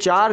4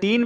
3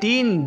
3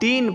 3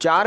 4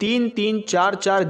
3 4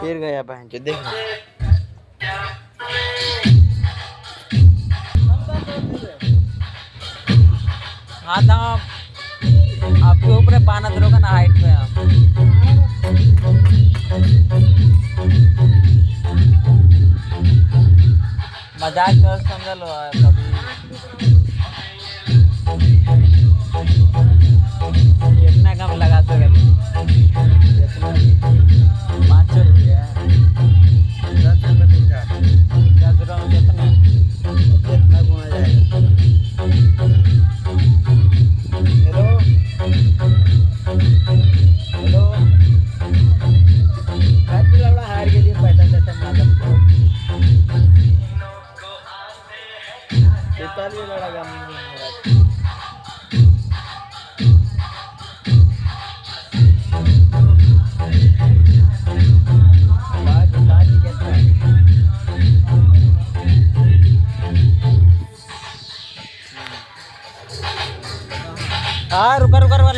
फिर गया बहन चोद देख हाँ था आपके ऊपर पाना दरोगा ना हाइट पे आप मजाक कर समझ लो कभी कितना कम लगाते हो 500 रुपया 10 रुपये 10 रुपये में कितना कितना घुमा जाएगा हेलो हेलो खाती लड़ा हार के लिए पैसा देता मालूम कितना लिए लड़ा गया हाँ रुका रुका रुका